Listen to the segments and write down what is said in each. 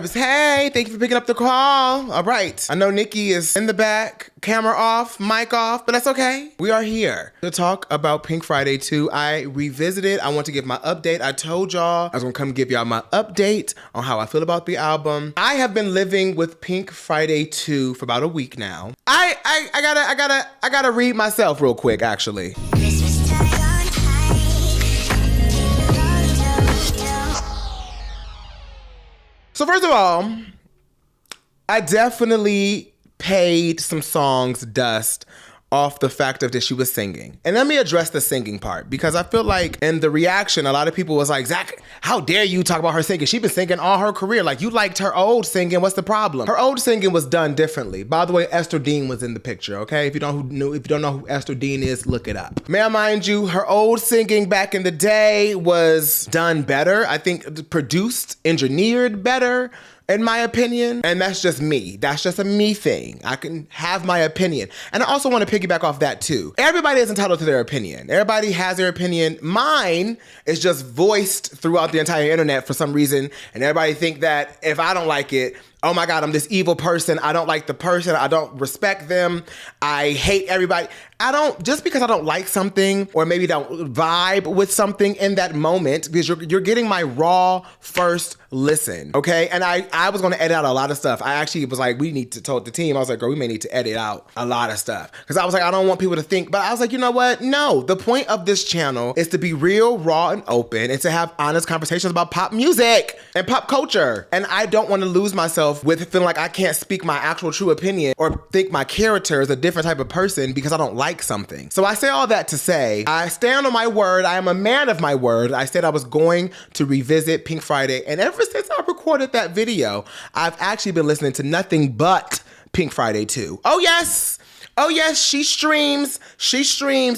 Babs. Hey, thank you for picking up the call. All right. I know Nicki is in the back, camera off, mic off, but that's okay. We are here to talk about Pink Friday 2. I revisited. I want to give my update. I told y'all I was going to come give y'all my update on how I feel about the album. I have been living with Pink Friday 2 for about a week now. I gotta read myself real quick, actually. So first of all, I definitely paid some songs dust off the fact of that she was singing. And let me address the singing part, because I feel like in the reaction, a lot of people was like, Zach, how dare you talk about her singing? She's been singing all her career. Like, you liked her old singing. What's the problem? Her old singing was done differently. By the way, Esther Dean was in the picture, okay? If you don't know who Esther Dean is, look it up. May I mind you, her old singing back in the day was done better. I think produced, engineered better, in my opinion. And that's just me. That's just a me thing. I can have my opinion. And I also want to piggyback off that too. Everybody is entitled to their opinion. Everybody has their opinion. Mine is just voiced throughout the entire internet for some reason. And everybody think that if I don't like it, oh my God, I'm this evil person. I don't like the person. I don't respect them. I hate everybody. Just because I don't like something or maybe don't vibe with something in that moment, because you're getting my raw first listen, okay? And I was gonna edit out a lot of stuff. I actually was like, we need to tell the team, I was like, girl, we may need to edit out a lot of stuff. Because I was like, I don't want people to think, but I was like, you know what? No, the point of this channel is to be real, raw, and open, and to have honest conversations about pop music and pop culture. And I don't want to lose myself with feeling like I can't speak my actual true opinion or think my character is a different type of person because I don't like something. So I say all that to say, I stand on my word. I am a man of my word. I said I was going to revisit Pink Friday, and ever since I recorded that video, I've actually been listening to nothing but Pink Friday 2. Oh yes, she streams,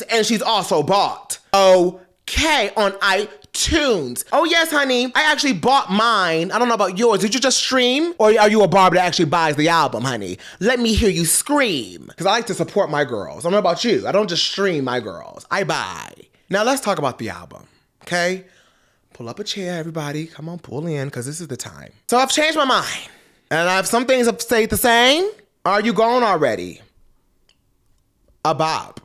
and she's also bought. Okay, on iTunes. Oh yes, honey, I actually bought mine. I don't know about yours. Did you just stream? Or are you a barber that actually buys the album, honey? Let me hear you scream. Because I like to support my girls. I don't know about you. I don't just stream my girls. I buy. Now let's talk about the album, okay? Pull up a chair, everybody. Come on, pull in, because this is the time. So I've changed my mind. And I have some things that stay the same. Are you gone already? A bop.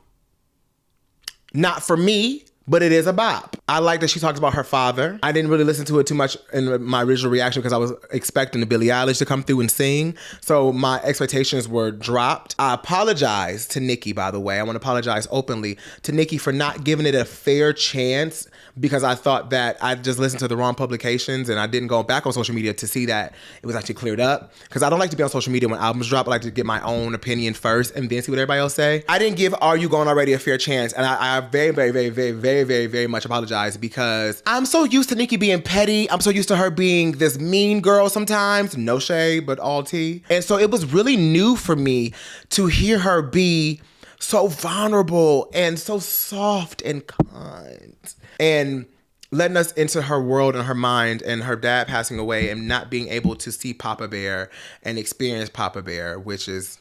Not for me, but it is a bop. I like that she talks about her father. I didn't really listen to it too much in my original reaction because I was expecting the Billie Eilish to come through and sing. So my expectations were dropped. I apologize to Nicki, by the way. I want to apologize openly to Nicki for not giving it a fair chance, because I thought that I just listened to the wrong publications and I didn't go back on social media to see that it was actually cleared up. Because I don't like to be on social media when albums drop. I like to get my own opinion first and then see what everybody else say. I didn't give Are You Gone Already a fair chance, and I very, very, very, very, very, very, very much apologize, because I'm so used to Nicki being petty. I'm so used to her being this mean girl sometimes. No shade, but all tea. And so it was really new for me to hear her be so vulnerable and so soft and kind, and letting us into her world and her mind, and her dad passing away and not being able to see Papa Bear and experience Papa Bear, which is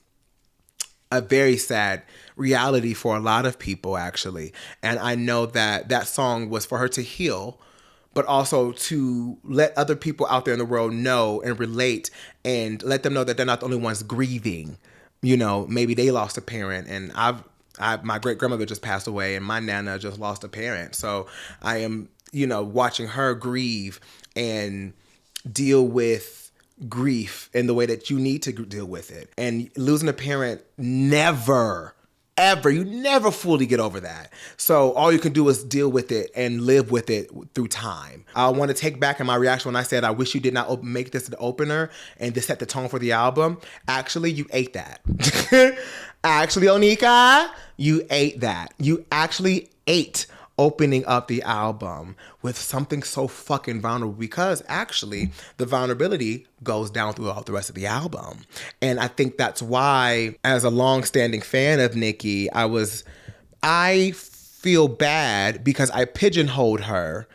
a very sad reality for a lot of people, actually. And I know that that song was for her to heal, but also to let other people out there in the world know and relate, and let them know that they're not the only ones grieving. You know, maybe they lost a parent, and my great grandmother just passed away, and my nana just lost a parent. So I am, watching her grieve and deal with grief in the way that you need to deal with it. And losing a parent, never, ever, you never fully get over that. So all you can do is deal with it and live with it through time. I want to take back in my reaction when I said, I wish you did not make this an opener and to set the tone for the album. Actually, you ate that. Actually, Onika, you ate that. You actually ate opening up the album with something so fucking vulnerable, because actually the vulnerability goes down throughout the rest of the album. And I think that's why, as a long-standing fan of Nicki, I feel bad because I pigeonholed her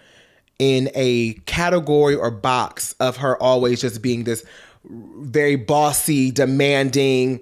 in a category or box of her always just being this very bossy, demanding,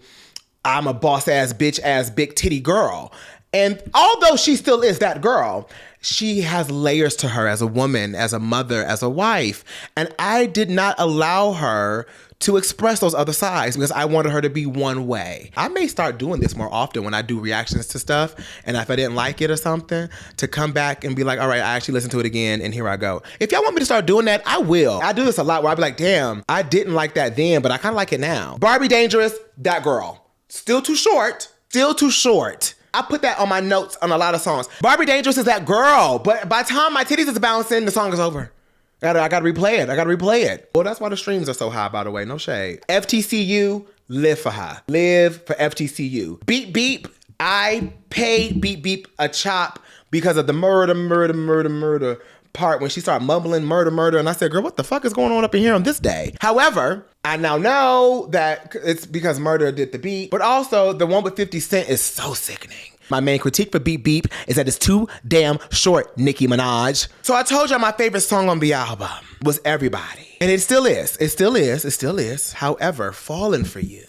I'm a boss ass, bitch ass, big titty girl. And although she still is that girl, she has layers to her as a woman, as a mother, as a wife. And I did not allow her to express those other sides because I wanted her to be one way. I may start doing this more often when I do reactions to stuff, and if I didn't like it or something, to come back and be like, all right, I actually listened to it again, and here I go. If y'all want me to start doing that, I will. I do this a lot where I be like, damn, I didn't like that then, but I kind of like it now. Barbie Dangerous, that girl. Still too short. Still too short. I put that on my notes on a lot of songs. Barbie Dangerous is that girl, but by the time my titties is bouncing, the song is over. I gotta replay it. Well, that's why the streams are so high, by the way. No shade. FTCU, live for her. Live for FTCU. Beep Beep, I paid Beep Beep a chop because of the murder part when she started mumbling murder. And I said, girl, what the fuck is going on up in here on this day? However, I now know that it's because Murder did the beat, but also the one with 50 Cent is so sickening. My main critique for Beep Beep is that it's too damn short, Nicki Minaj. So I told y'all my favorite song on the album was Everybody. And it still is. It still is. However, Falling For You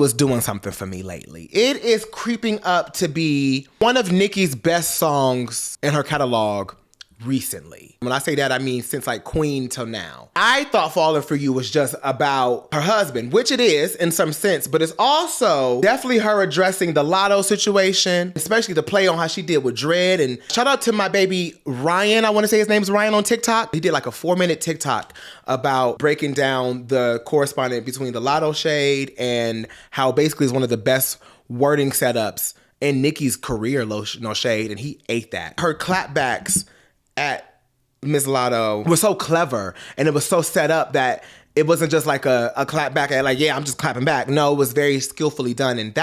is doing something for me lately. It is creeping up to be one of Nicki's best songs in her catalog recently. When I say that, I mean since like Queen till now. I thought Falling For You was just about her husband, which it is in some sense, but it's also definitely her addressing the Lotto situation, especially the play on how she did with Dread. And shout out to my baby Ryan, I want to say his name is Ryan on TikTok. He did like a 4-minute TikTok about breaking down the correspondence between the Lotto shade and how basically it's one of the best wording setups in Nicki's career, no shade, and he ate that. Her clapbacks at Miss Lotto was so clever, and it was so set up that it wasn't just like a clap back at like, yeah, I'm just clapping back. No, it was very skillfully done, and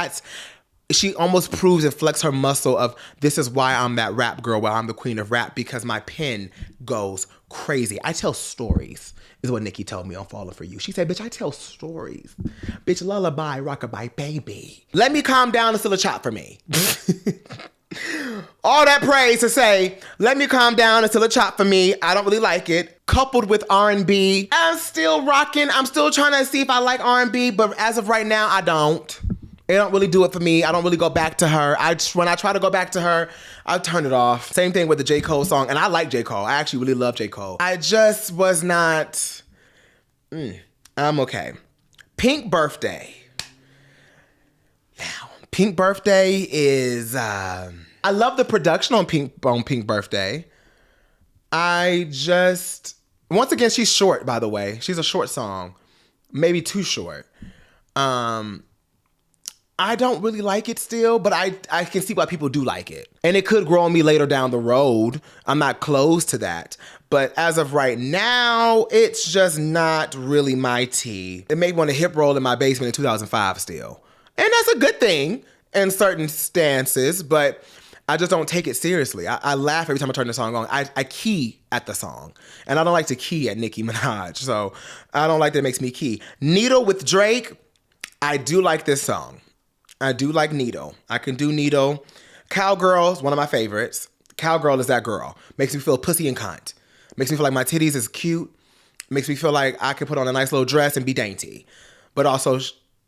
she almost proves and flex her muscle of this is why I'm that rap girl, why I'm the queen of rap, because my pen goes crazy. I tell stories, is what Nicki told me on Falling For You. She said, bitch, I tell stories. Bitch, lullaby, rockabye, baby. Let Me Calm Down is still a chop for me. All that praise to say, Let Me Calm Down is still a chop for me. I don't really like it. Coupled with R&B, I'm still rocking. I'm still trying to see if I like R&B, but as of right now, I don't. It don't really do it for me. I don't really go back to her. When I try to go back to her, I turn it off. Same thing with the J. Cole song, and I like J. Cole. I actually really love J. Cole. I just was not, I'm okay. Pink Birthday. Now, Pink Birthday is, I love the production on Pink Birthday. Once again, she's short, by the way. She's a short song. Maybe too short. I don't really like it still, but I can see why people do like it. And it could grow on me later down the road. I'm not close to that. But as of right now, it's just not really my tea. It made me want to hip roll in my basement in 2005 still. And that's a good thing in certain stances, but I just don't take it seriously. I laugh every time I turn the song on. I key at the song. And I don't like to key at Nicki Minaj, so I don't like that it makes me key. Needle with Drake, I do like this song. I do like Needle. I can do Needle. Cowgirl is one of my favorites. Cowgirl is that girl. Makes me feel pussy and cunt. Makes me feel like my titties is cute. Makes me feel like I can put on a nice little dress and be dainty. But also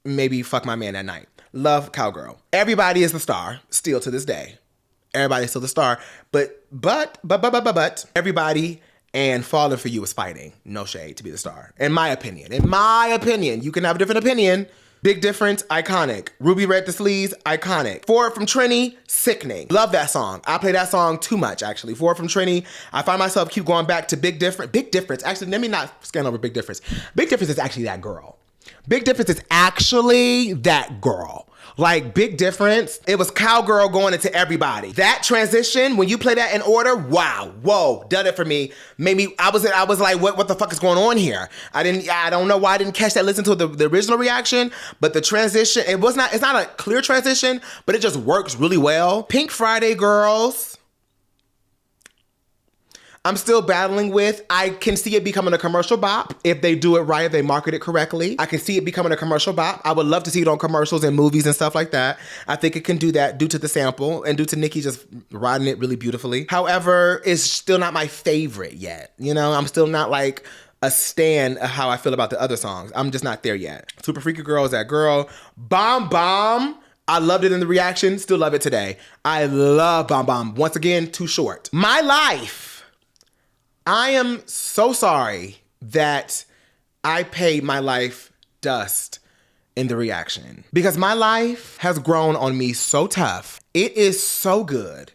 maybe fuck my man at night. Love Cowgirl. Everybody is the star, still to this day. Everybody's still the star. But Everybody and Falling For You is fighting. No shade to be the star. In my opinion. You can have a different opinion. Big Difference, iconic. Ruby Red the Sleeves, iconic. Forward from Trini, sickening. Love that song. I play that song too much, actually. Forward from Trini, I find myself keep going back to Big Difference. Big Difference, actually, let me not scan over Big Difference. Big Difference is actually that girl. Big Difference is actually that girl. Like, Big Difference, it was Cowgirl going into Everybody. That transition, when you play that in order, wow, whoa, done it for me. Made me, I was like, what the fuck is going on here? I don't know why I didn't catch that, listen to the original reaction, but the transition, it's not a clear transition, but it just works really well. Pink Friday Girls, I'm still battling with. I can see it becoming a commercial bop if they do it right, if they market it correctly. I can see it becoming a commercial bop. I would love to see it on commercials and movies and stuff like that. I think it can do that due to the sample and due to Nicki just riding it really beautifully. However, it's still not my favorite yet. You know, I'm still not like a stan of how I feel about the other songs. I'm just not there yet. Super Freaky Girl is that girl. Bomb Bomb. I loved it in the reaction, still love it today. I love Bomb Bomb. Once again, too short. My Life. I am so sorry that I paid My Life dust in the reaction. Because My Life has grown on me so tough. It is so good.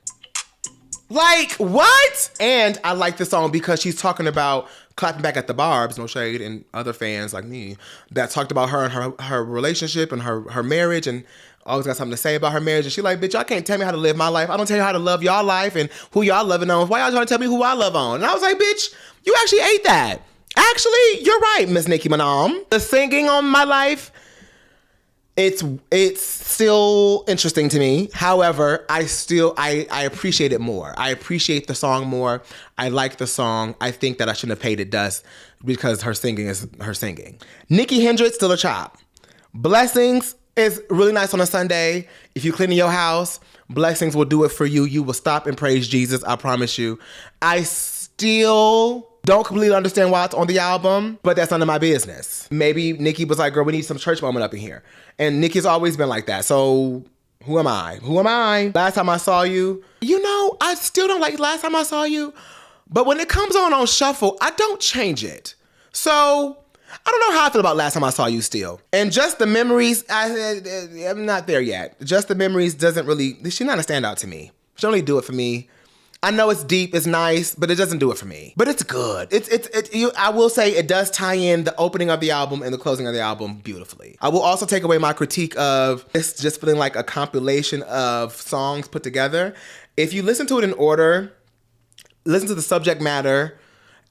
Like, what? And I like this song because she's talking about clapping back at the Barbs, no shade, and other fans like me that talked about her and her relationship and her marriage and always got something to say about her marriage. And she like, bitch, y'all can't tell me how to live my life. I don't tell you how to love y'all life and who y'all loving on. Why y'all trying to tell me who I love on? And I was like, bitch, you actually ate that. Actually, you're right, Miss Nicki Minaj. The singing on My Life, it's still interesting to me. However, I appreciate it more. I appreciate the song more. I like the song. I think that I shouldn't have paid it dust because her singing is her singing. Nikki Hendrix, still a chop. Blessings is really nice on a Sunday. If you clean your house, Blessings will do it for you. You will stop and praise Jesus. I promise you. I still don't completely understand why it's on the album, but that's none of my business. Maybe Nicki was like, girl, we need some church moment up in here. And Nicki's always been like that. So who am I? Who am I? Last Time I Saw You. You know, I still don't like Last Time I Saw You. But when it comes on shuffle, I don't change it. So I don't know how I feel about Last Time I Saw You still. And Just the Memories, I'm not there yet. Just the Memories doesn't really, she's not a standout to me. She don't really do it for me. I know it's deep, it's nice, but it doesn't do it for me. But it's good. I will say it does tie in the opening of the album and the closing of the album beautifully. I will also take away my critique of it's just feeling like a compilation of songs put together. If you listen to it in order, listen to the subject matter,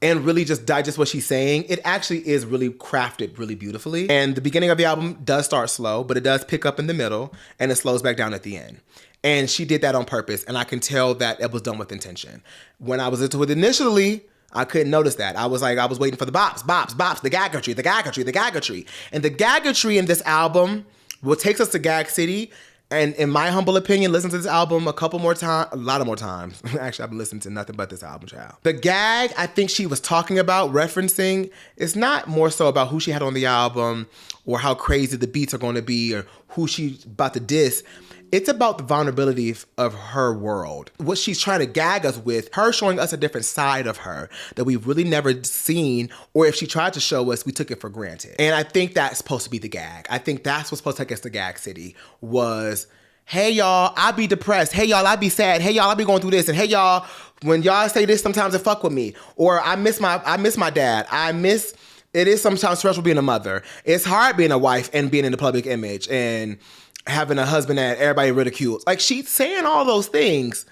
and really just digest what she's saying, it actually is really crafted really beautifully. And the beginning of the album does start slow, but it does pick up in the middle, and it slows back down at the end. And she did that on purpose, and I can tell that it was done with intention. When I was into it initially, I couldn't notice that. I was waiting for the bops, the gaggatry. And the gaggatry in this album, what takes us to Gag City, and in my humble opinion, listen to this album a lot of more times. Actually, I've been listening to nothing but this album, child. The gag I think she was talking about, referencing, is not more so about who she had on the album or how crazy the beats are going to be or who she's about to diss. It's about the vulnerability of her world. What she's trying to gag us with, her showing us a different side of her that we've really never seen, or if she tried to show us, we took it for granted. And I think that's supposed to be the gag. I think that's what's supposed to take us to Gag City was, hey y'all, I be depressed. Hey y'all, I be sad. Hey y'all, I be going through this. And hey y'all, when y'all say this, sometimes it fuck with me. Or I miss my dad. It is sometimes stressful being a mother. It's hard being a wife and being in the public image and having a husband that everybody ridicules. Like, she's saying all those things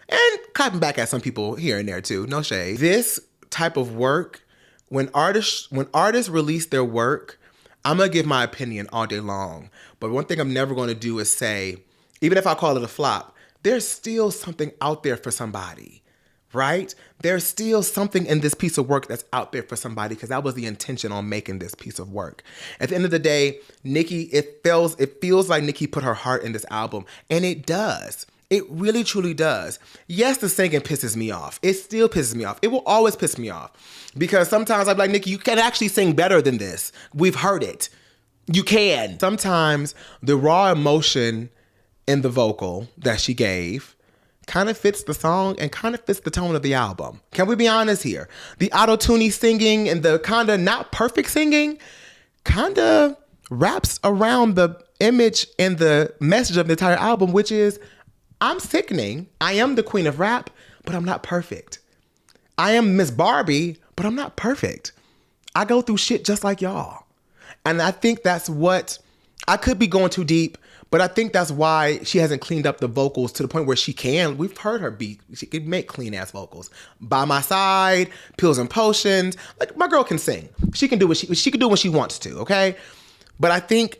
and clapping back at some people here and there too. No shade. This type of work, when artists release their work, I'm gonna give my opinion all day long. But one thing I'm never gonna do is say, even if I call it a flop, there's still something out there for somebody, right? There's still something in this piece of work that's out there for somebody because that was the intention on making this piece of work. At the end of the day, Nicki, it feels like Nicki put her heart in this album, and it does. It really, truly does. Yes, the singing pisses me off. It still pisses me off. It will always piss me off because sometimes I'm like, Nicki, you can actually sing better than this. We've heard it. You can. Sometimes the raw emotion in the vocal that she gave kind of fits the song and kind of fits the tone of the album. Can we be honest here? The auto-tuney singing and the kind of not perfect singing kind of wraps around the image and the message of the entire album, which is, I'm sickening. I am the queen of rap, but I'm not perfect. I am Miss Barbie, but I'm not perfect. I go through shit just like y'all. And I think that's what, I could be going too deep, but I think that's why she hasn't cleaned up the vocals to the point where she can. We've heard her she can make clean ass vocals. By My Side, Pills and Potions. Like, my girl can sing. She can do what she can do when she wants to, okay? But I think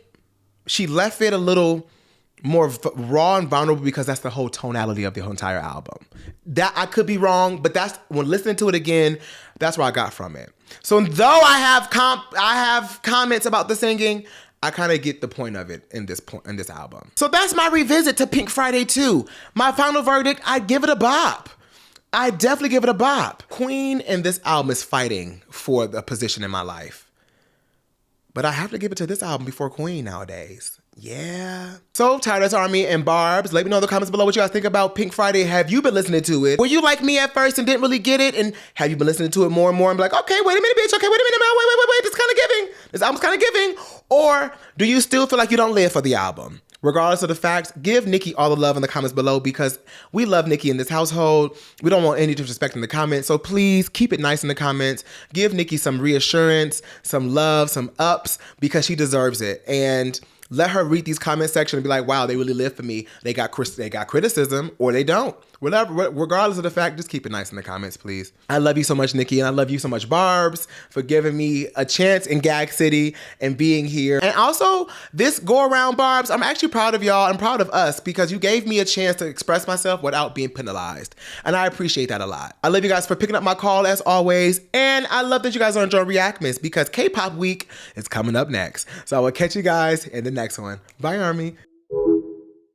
she left it a little more raw and vulnerable because that's the whole tonality of the whole entire album. That I could be wrong, but that's when listening to it again, that's what I got from it. So though I have comments about the singing, I kind of get the point of it in this album. So that's my revisit to Pink Friday 2. My final verdict, I'd give it a bop. I definitely give it a bop. Queen in this album is fighting for the position in my life. But I have to give it to this album before Queen nowadays. Yeah. So, Titus Army and Barbs, let me know in the comments below what you guys think about Pink Friday. Have you been listening to it? Were you like me at first and didn't really get it? And have you been listening to it more and more and be like, okay, wait a minute, bitch. Okay, wait a minute. Wait. This kind of giving. This album's kind of giving. Or do you still feel like you don't live for the album? Regardless of the facts, give Nicki all the love in the comments below because we love Nicki in this household. We don't want any disrespect in the comments. So please keep it nice in the comments. Give Nicki some reassurance, some love, some ups because she deserves it. And let her read these comment section and be like, wow, they really live for me. They got criticism or they don't. Whatever, regardless of the fact, just keep it nice in the comments, please. I love you so much, Nicki, and I love you so much, Barbs, for giving me a chance in Gag City and being here. And also, this go-around, Barbs, I'm actually proud of y'all. I'm proud of us because you gave me a chance to express myself without being penalized. And I appreciate that a lot. I love you guys for picking up my call as always. And I love that you guys are enjoying Reactmas because K-Pop Week is coming up next. So I will catch you guys in the next one. Bye, Army.